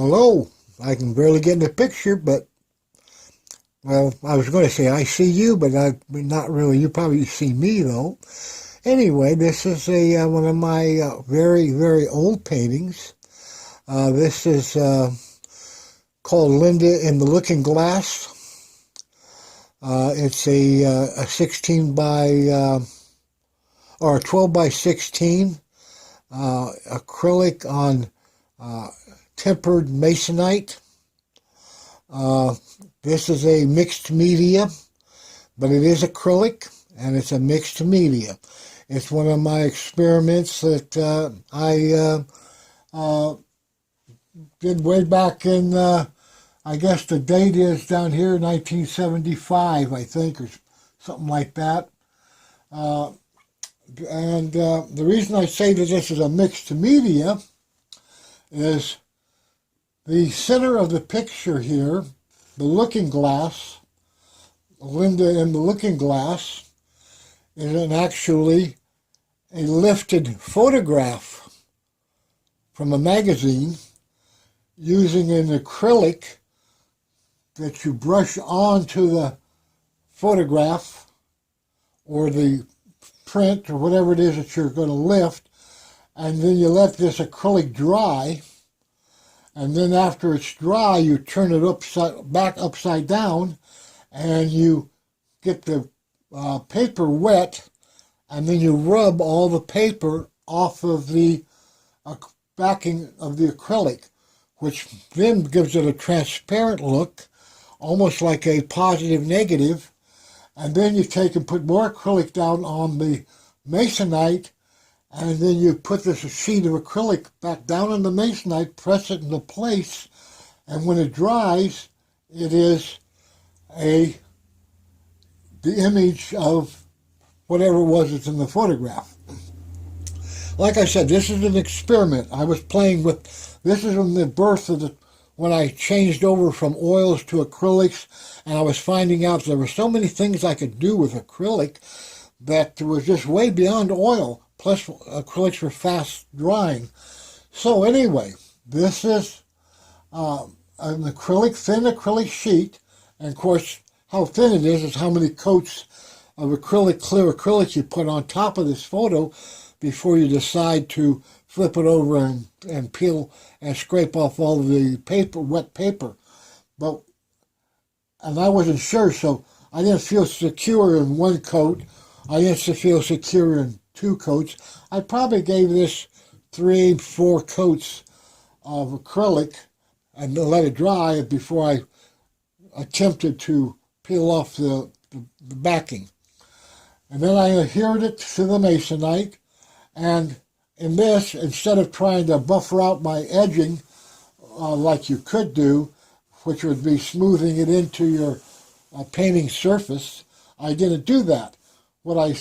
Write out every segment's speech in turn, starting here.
Hello. I can barely get in the picture, but, well, I was going to say I see you, but not really. You probably see me, though. Anyway, this is one of my very, very old paintings. This is called Linda in the Looking Glass. It's a 16 by, or a 12 by 16 acrylic on tempered masonite. This is a mixed media, but it is acrylic, and it's a mixed media. It's one of my experiments that I did way back in, I guess the date is down here, 1975, I think, or something like that. The reason I say that this is a mixed media is the center of the picture here, the looking glass, Linda in the Looking Glass, is actually a lifted photograph from a magazine using an acrylic that you brush onto the photograph or the print or whatever it is that you're going to lift, and then you let this acrylic dry. And then after it's dry, you turn it back upside down, and you get the paper wet, and then you rub all the paper off of the backing of the acrylic, which then gives it a transparent look, almost like a positive negative. And then you take and put more acrylic down on the masonite, and then you put this sheet of acrylic back down on the masonite, press it into place, and when it dries, it is the image of whatever it was that's in the photograph. Like I said, this is an experiment. I was playing with, this is from the birth of when I changed over from oils to acrylics, and I was finding out there were so many things I could do with acrylic that was just way beyond oil. Plus, acrylics were fast drying. So anyway, this is an acrylic, thin acrylic sheet. And of course, how thin it is how many coats of acrylic, clear acrylic you put on top of this photo before you decide to flip it over and peel and scrape off all of the paper, wet paper. And I wasn't sure, so I didn't feel secure in one coat. I didn't feel secure in two coats. I probably gave this 3-4 coats of acrylic and let it dry before I attempted to peel off the backing. And then I adhered it to the masonite, and in this, instead of trying to buffer out my edging like you could do, which would be smoothing it into your painting surface, I didn't do that. What I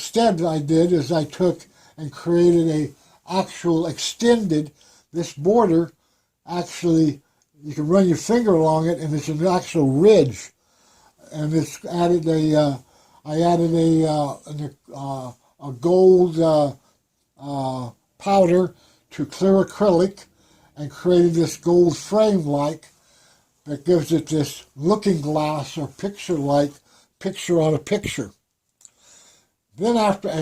did is I took and created a actual extended, this border, actually, you can run your finger along it, and it's an actual ridge. And it's added I added a gold powder to clear acrylic and created this gold frame-like that gives it this looking glass or picture-like picture on a picture. Then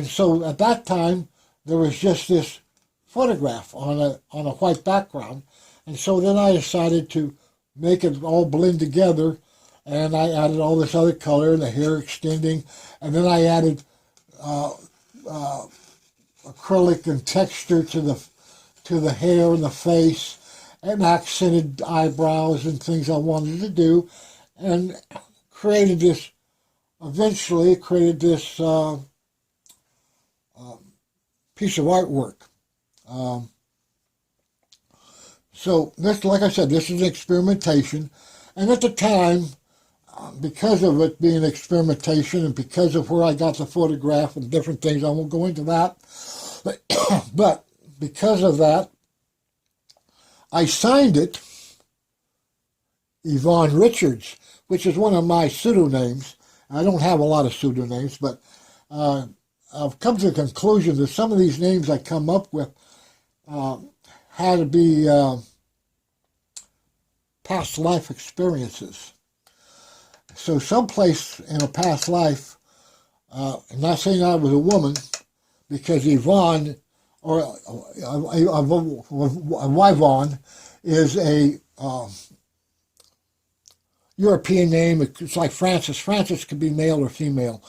so at that time, there was just this photograph on a white background. And so then I decided to make it all blend together, and I added all this other color and the hair extending, and then I added acrylic and texture to the hair and the face, and accented eyebrows and things I wanted to do, and eventually created this piece of artwork. So this, like I said, this is experimentation, and at the time, because of it being experimentation and because of where I got the photograph and different things, I won't go into that, but because of that, I signed it Yvonne Richards, which is one of my pseudonyms. I don't have a lot of pseudonyms, but I've come to the conclusion that some of these names I come up with had to be past life experiences. So someplace in a past life, I'm not saying I was a woman, because Yvonne, or Yvonne, is a European name. It's like Francis. Francis could be male or female.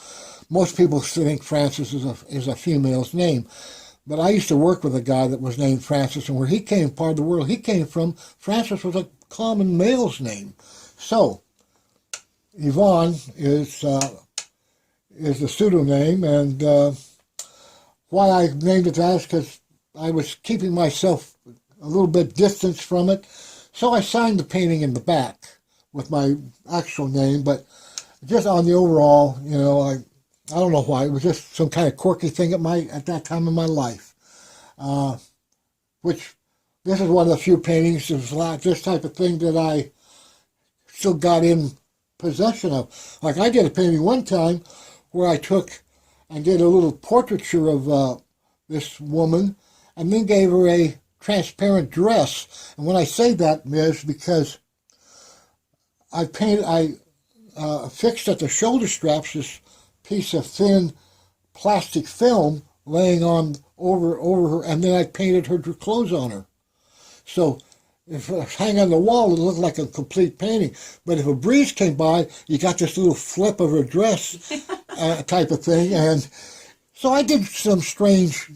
Most people think Francis is a female's name. But I used to work with a guy that was named Francis, and where he came, part of the world he came from, Francis was a common male's name. So, Yvonne is the pseudonym, and why I named it that is because I was keeping myself a little bit distanced from it. So I signed the painting in the back with my actual name, but just on the overall, I don't know why. It was just some kind of quirky thing at that time in my life. Which, this is one of the few paintings of this type of thing that I still got in possession of. Like, I did a painting one time where I took and did a little portraiture of this woman and then gave her a transparent dress. And when I say that, Ms., because I fixed at the shoulder straps this piece of thin plastic film laying on over her, and then I painted her clothes on her. So if it was hanging on the wall, it looked like a complete painting. But if a breeze came by, you got this little flip of her dress type of thing. And so I did some strange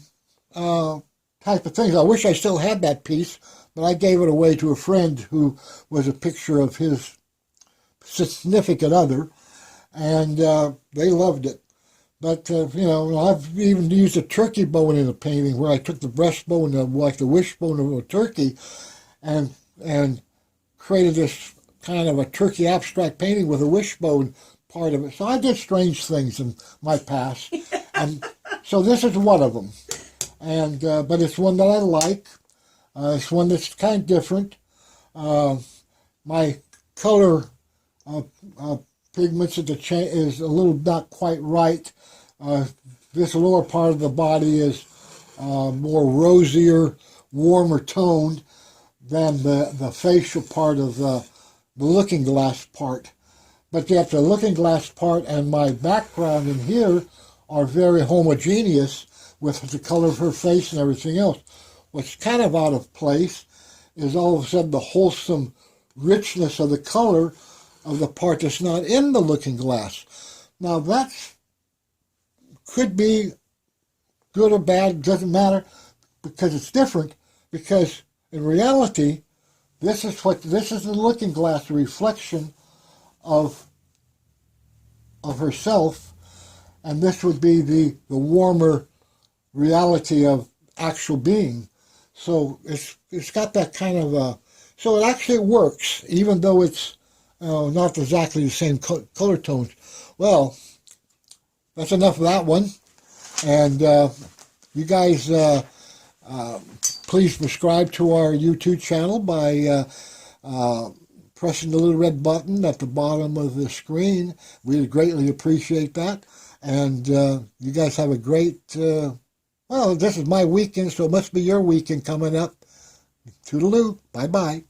type of things. I wish I still had that piece, but I gave it away to a friend who was a picture of his significant other, and they loved it. But, I've even used a turkey bone in a painting where I took the breastbone, like the wishbone of a turkey, and created this kind of a turkey abstract painting with a wishbone part of it. So I did strange things in my past, and so this is one of them. And but it's one that I like. It's one that's kind of different. My color pigments is a little not quite right. This lower part of the body is more rosier, warmer toned than the facial part of the looking glass part. But yet the looking glass part and my background in here are very homogeneous with the color of her face and everything else. What's kind of out of place is all of a sudden the wholesome richness of the color of the part that's not in the looking glass. Now that could be good or bad, doesn't matter, because it's different, because in reality, this is the looking glass, the reflection of herself, and this would be the warmer reality of actual being. So it's got that kind of so it actually works, even though it's not exactly the same color tones. Well, that's enough of that one. And you guys, please subscribe to our YouTube channel by pressing the little red button at the bottom of the screen. We'd greatly appreciate that. And you guys have a great, well, this is my weekend, so it must be your weekend coming up. Toodaloo. Bye-bye.